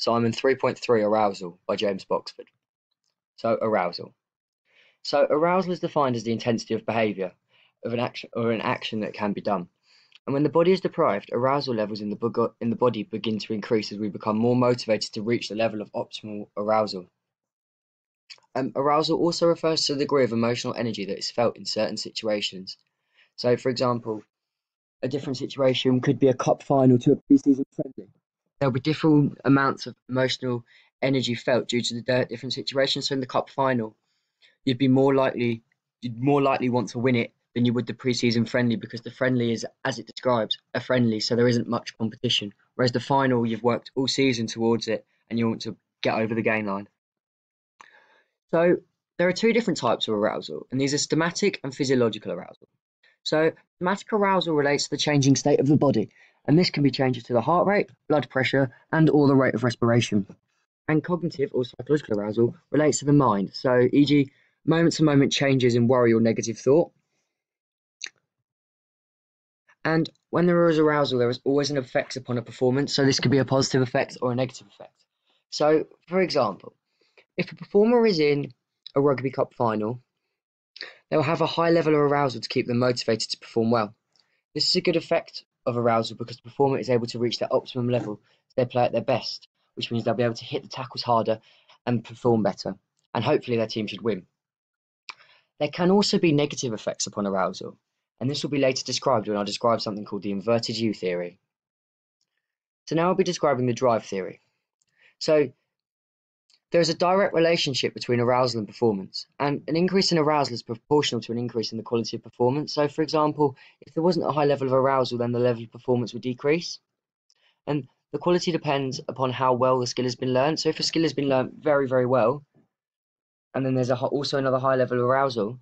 Simon 3.3 Arousal by James Boxford. So, arousal. So, arousal is defined as the intensity of behaviour of an action or an action that can be done. And when the body is deprived, arousal levels in the body begin to increase as we become more motivated to reach the level of optimal arousal. Arousal also refers to the degree of emotional energy that is felt in certain situations. So, for example, a different situation could be a cup final to a pre-season friendly. There'll be different amounts of emotional energy felt due to the different situations. So in the cup final, you'd more likely want to win it than you would the pre-season friendly, because the friendly is, as it describes, a friendly, so there isn't much competition. Whereas the final, you've worked all season towards it and you want to get over the gain line. So there are two different types of arousal, and these are somatic and physiological arousal. So somatic arousal relates to the changing state of the body, and this can be changes to the heart rate, blood pressure, and or the rate of respiration. And cognitive or psychological arousal relates to the mind, so e.g. moment-to-moment changes in worry or negative thought. And when there is arousal, there is always an effect upon a performance, so this could be a positive effect or a negative effect. So, for example, if a performer is in a rugby cup final, they'll have a high level of arousal to keep them motivated to perform well. This is a good effect of arousal because the performer is able to reach their optimum level so they play at their best, which means they'll be able to hit the tackles harder and perform better, and hopefully their team should win. There can also be negative effects upon arousal, and this will be later described when I describe something called the inverted U theory. So now I'll be describing the drive theory. So there is a direct relationship between arousal and performance, and an increase in arousal is proportional to an increase in the quality of performance. So, for example, if there wasn't a high level of arousal, then the level of performance would decrease. And the quality depends upon how well the skill has been learned. So if a skill has been learned very, very well, and then there's also another high level of arousal,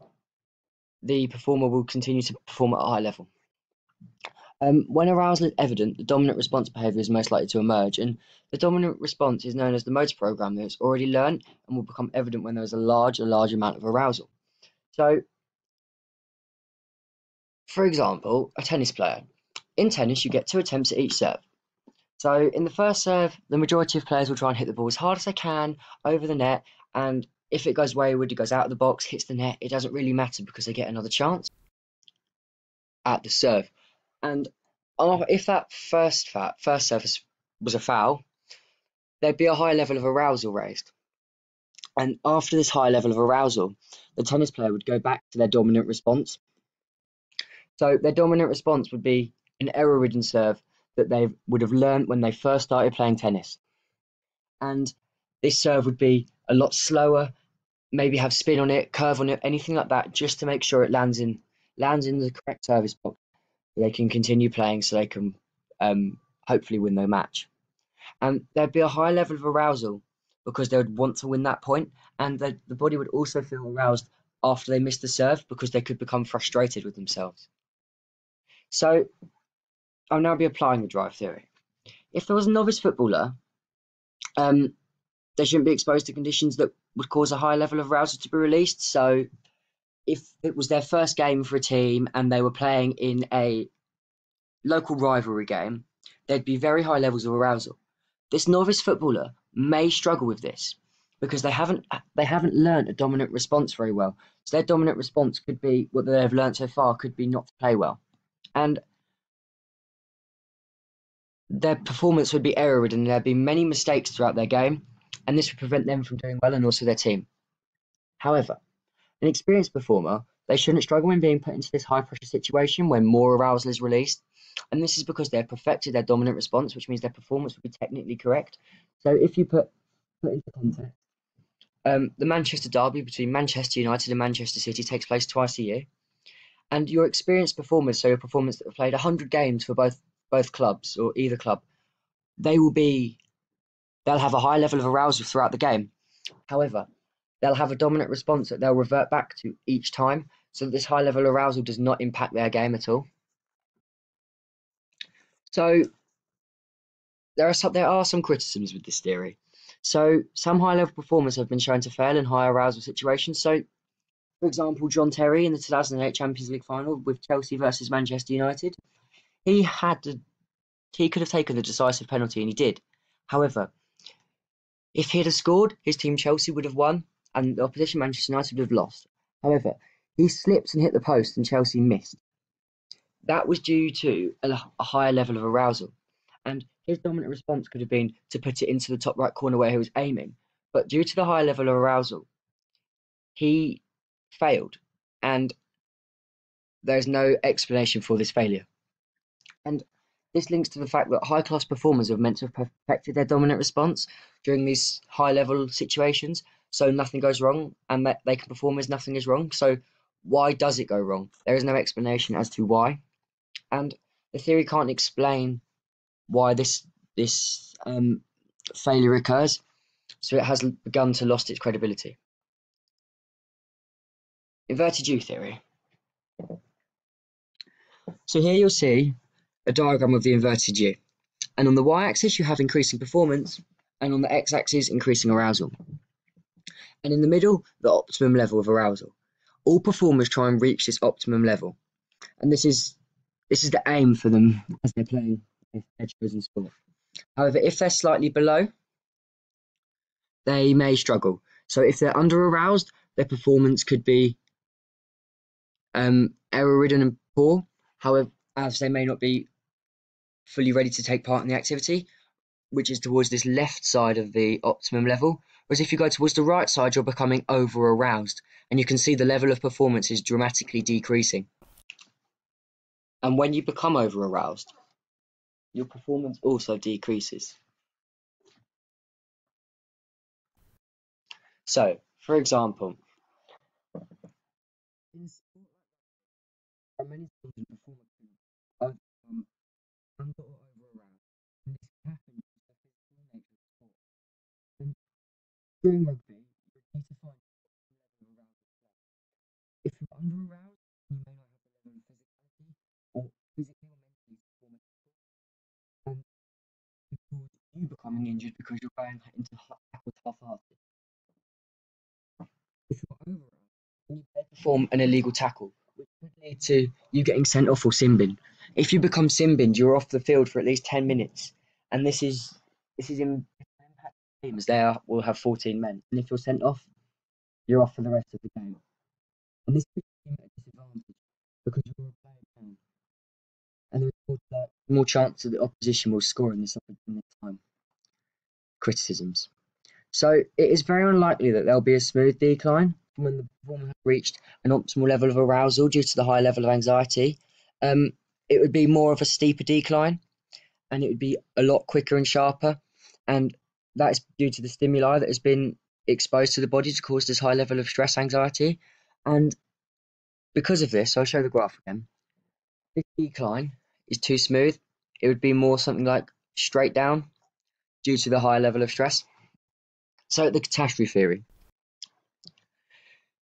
the performer will continue to perform at a high level. When arousal is evident, the dominant response behaviour is most likely to emerge, and the dominant response is known as the motor program that is already learned and will become evident when there is a large amount of arousal. So, for example, a tennis player. In tennis, you get 2 attempts at each serve. So in the first serve, the majority of players will try and hit the ball as hard as they can over the net, and if it goes wayward, it goes out of the box, hits the net, it doesn't really matter because they get another chance at the serve. And if that first serve was a foul, there'd be a high level of arousal raised. And after this high level of arousal, the tennis player would go back to their dominant response. So their dominant response would be an error-ridden serve that they would have learned when they first started playing tennis. And this serve would be a lot slower, maybe have spin on it, curve on it, anything like that, just to make sure it lands in the correct service box. So they can continue playing, so they can hopefully win their match. And there'd be a high level of arousal because they would want to win that point, and the body would also feel aroused after they missed the serve because they could become frustrated with themselves. So I'll now be applying the drive theory. If there was a novice footballer, they shouldn't be exposed to conditions that would cause a high level of arousal to be released. So if it was their first game for a team and they were playing in a local rivalry game, there'd be very high levels of arousal. This novice footballer may struggle with this because they haven't learned a dominant response very well. So their dominant response could be, what they've learned so far could be not to play well. And their performance would be error-ridden, and there'd be many mistakes throughout their game, and this would prevent them from doing well and also their team. However, an experienced performer, they shouldn't struggle when being put into this high-pressure situation when more arousal is released, and this is because they've perfected their dominant response, which means their performance would be technically correct. So if you put into context, the Manchester derby between Manchester United and Manchester City takes place twice a year, and your experienced performers, so your performers that have played 100 games for both clubs or either club, they'll have a high level of arousal throughout the game. However, they'll have a dominant response that they'll revert back to each time, so that this high level of arousal does not impact their game at all. So there are some criticisms with this theory. So some high level performers have been shown to fail in high arousal situations. So, for example, John Terry in the 2008 Champions League final with Chelsea versus Manchester United, he could have taken the decisive penalty and he did. However, If he'd have scored, his team Chelsea would have won, and the opposition Manchester United would have lost. However, he slipped and hit the post, and Chelsea missed. That was due to a higher level of arousal, and his dominant response could have been to put it into the top right corner where he was aiming. But due to the high level of arousal, he failed, and there's no explanation for this failure. And this links to the fact that high class performers are meant to have perfected their dominant response during these high level situations, so nothing goes wrong and that they can perform as nothing is wrong. So, why does it go wrong? There is no explanation as to why, and the theory can't explain why this failure occurs, so it has begun to lost its credibility. Inverted U theory. So here you'll see a diagram of the inverted U. And on the y-axis, you have increasing performance, and on the x-axis, increasing arousal. And in the middle, the optimum level of arousal. All performers try and reach this optimum level, and this is the aim for them as they're playing their chosen sport. However, if they're slightly below, they may struggle. So if they're under-aroused, their performance could be error-ridden and poor. However, as they may not be fully ready to take part in the activity, which is towards this left side of the optimum level. Whereas if you go towards the right side, you're becoming over-aroused, and you can see the level of performance is dramatically decreasing. And when you become over-aroused, your performance also decreases. So, for example, in sport there are many times when performers can become under or over-aroused, and this can happen due to the physical nature of the sport. And during rugby, you need to find the level of arousal. If you're under-aroused, you may not have the level of physicality or physically or mentally to perform a tackle, and it cause you becoming injured because you're going into tackles half-hearted. If you're over-aroused, then you may perform an illegal tackle, which could lead to you getting sent off or sin binned. If you become sin binned, you're off the field for at least 10 minutes, and this is in impact team as they will have 14 men, and if you're sent off, you're off for the rest of the game. And this puts you at a disadvantage because you're a player down, and there's more chance that the opposition will score in this time. Criticisms. So it is very unlikely that there'll be a smooth decline from when the performer has reached an optimal level of arousal due to the high level of anxiety. It would be more of a steeper decline, and it would be a lot quicker and sharper, and that is due to the stimuli that has been exposed to the body to cause this high level of stress anxiety. And because of this, I'll show the graph again. This decline is too smooth. It would be more something like straight down due to the high level of stress. So the catastrophe theory.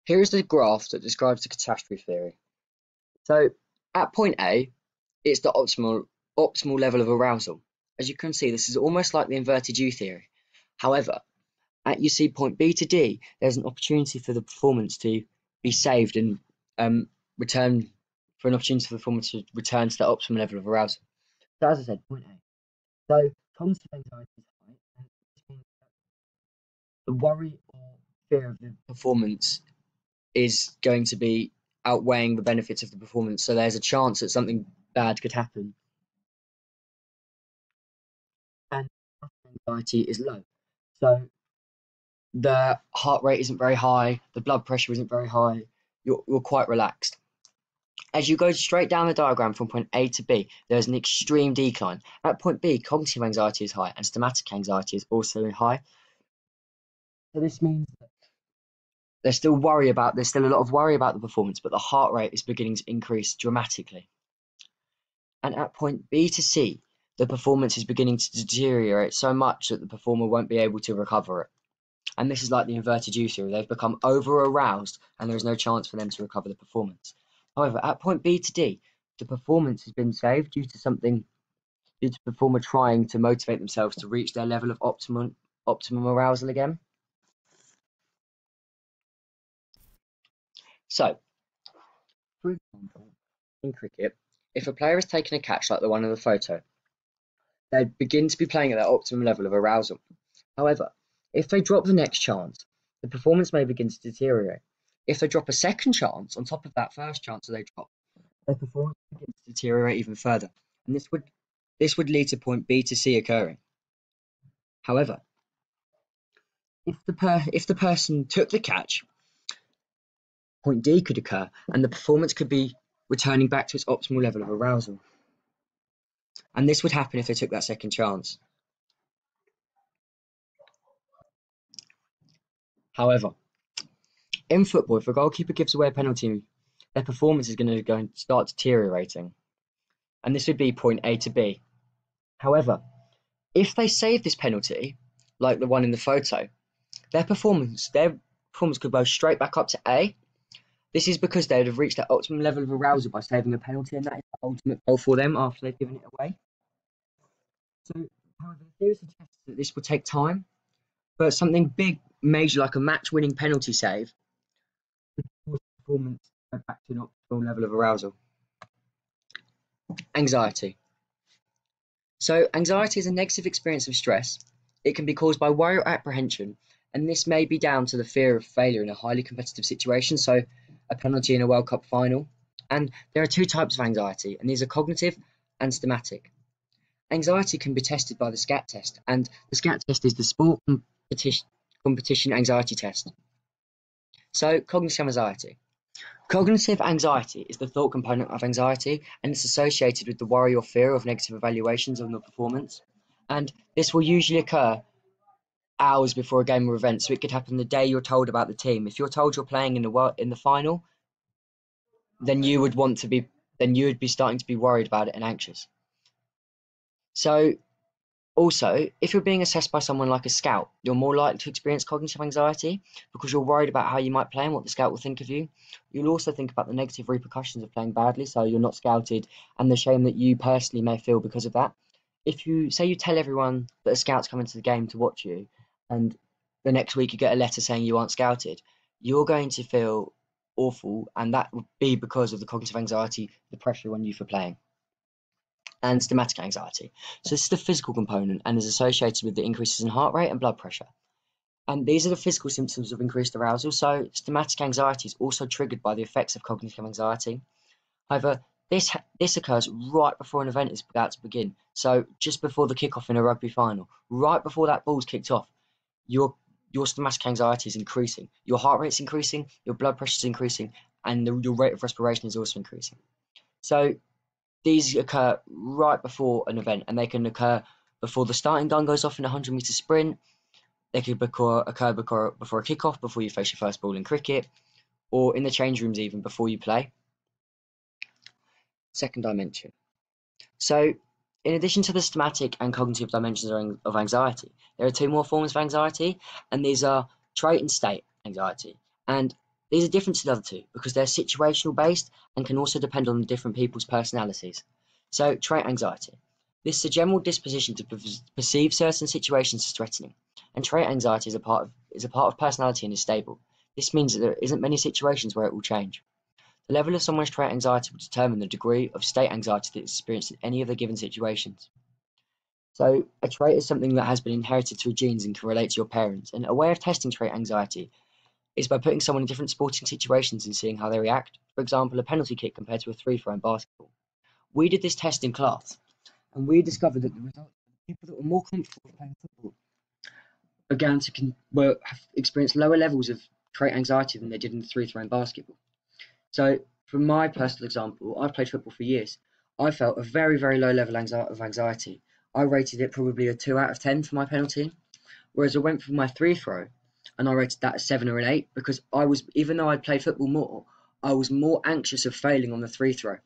Here is the graph that describes the catastrophe theory. So at point A, it's the optimal level of arousal. As you can see, this is almost like the inverted U theory. However, at you see point B to D, there's an opportunity for the performance to be saved and return for an opportunity for the performance to return to the optimal level of arousal. So as I said, point A. So cognitive anxiety is high, and this means that the worry or fear of the performance is going to be outweighing the benefits of the performance. So there's a chance that something bad could happen. And anxiety is low. So the heart rate isn't very high, the blood pressure isn't very high, you're quite relaxed. As you go straight down the diagram from point A to B, there's an extreme decline. At point B, cognitive anxiety is high and somatic anxiety is also high. So this means that there's still a lot of worry about the performance, but the heart rate is beginning to increase dramatically. And at point B to C, the performance is beginning to deteriorate so much that the performer won't be able to recover it. And this is like the inverted U theory. They've become over-aroused and there is no chance for them to recover the performance. However, at point B to D, the performance has been saved due to the performer trying to motivate themselves to reach their level of optimum arousal again. So, for example, in cricket, if a player has taken a catch like the one in the photo, they begin to be playing at their optimum level of arousal. However, If they drop the next chance, the performance may begin to deteriorate. If they drop a second chance on top of that first chance that they drop, their performance begins to deteriorate even further, and this would lead to point B to C occurring. However, if the person took the catch, point D could occur, and the performance could be returning back to its optimal level of arousal. And this would happen if they took that second chance. However, in football, if a goalkeeper gives away a penalty, their performance is going to go and start deteriorating. And this would be point A to B. However, if they save this penalty, like the one in the photo, their performance could go straight back up to A. This is because they would have reached their optimum level of arousal by saving a penalty, and that is the ultimate goal for them after they've given it away. So, however, the theory suggests that this will take time, but something big, major, like a match-winning penalty save, would cause performance to go back to an optimal level of arousal. Anxiety. So, anxiety is a negative experience of stress. It can be caused by worry or apprehension, and this may be down to the fear of failure in a highly competitive situation, so a penalty in a World Cup final. And there are two types of anxiety, and these are cognitive and somatic. Anxiety can be tested by the SCAT test, and the SCAT test is the sport competition anxiety test. So, cognitive anxiety. Cognitive anxiety is the thought component of anxiety, and it's associated with the worry or fear of negative evaluations on the performance. And this will usually occur hours before a game or event, so it could happen the day you're told about the team. If you're told you're playing in the final, then you would be starting to be worried about it and anxious. So, also, if you're being assessed by someone like a scout, you're more likely to experience cognitive anxiety because you're worried about how you might play and what the scout will think of you. You'll also think about the negative repercussions of playing badly, so you're not scouted, and the shame that you personally may feel because of that. If you tell everyone that a scout's coming to the game to watch you, and the next week you get a letter saying you aren't scouted, you're going to feel awful, and that would be because of the cognitive anxiety, the pressure on you for playing. And somatic anxiety. So this is the physical component and is associated with the increases in heart rate and blood pressure. And these are the physical symptoms of increased arousal. So somatic anxiety is also triggered by the effects of cognitive anxiety. However, this occurs right before an event is about to begin. So just before the kickoff in a rugby final, right before that ball's kicked off, your somatic anxiety is increasing. Your heart rate's increasing, your blood pressure is increasing, and your rate of respiration is also increasing. So these occur right before an event, and they can occur before the starting gun goes off in a 100-meter sprint. They could occur before a kickoff, before you face your first ball in cricket, or in the change rooms even before you play. Second dimension. So, in addition to the somatic and cognitive dimensions of anxiety, there are two more forms of anxiety, and these are trait and state anxiety. And these are different to the other two because they're situational based and can also depend on different people's personalities. So, trait anxiety. This is a general disposition to perceive certain situations as threatening, and trait anxiety is a part of personality and is stable. This means that there isn't many situations where it will change. The level of someone's trait anxiety will determine the degree of state anxiety that is experienced in any of the given situations. So, a trait is something that has been inherited through genes and can relate to your parents. And a way of testing trait anxiety is by putting someone in different sporting situations and seeing how they react. For example, a penalty kick compared to a free throw in basketball. We did this test in class, and we discovered that the results of the people that were more comfortable playing football have experienced lower levels of trait anxiety than they did in the free throw in basketball. So, from my personal example, I've played football for years. I felt a very, very low level of anxiety. I rated it probably a 2 out of 10 for my penalty, whereas I went for my free throw and I rated that a 7 or an 8 because even though I'd played football more, I was more anxious of failing on the free throw.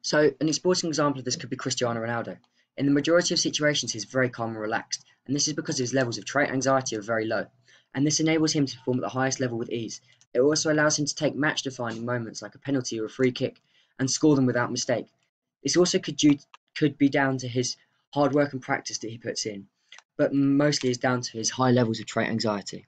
So, an sporting example of this could be Cristiano Ronaldo. In the majority of situations, he's very calm and relaxed, and this is because his levels of trait anxiety are very low, and this enables him to perform at the highest level with ease. It also allows him to take match-defining moments like a penalty or a free kick and score them without mistake. This also could be down to his hard work and practice that he puts in, but mostly is down to his high levels of trait anxiety.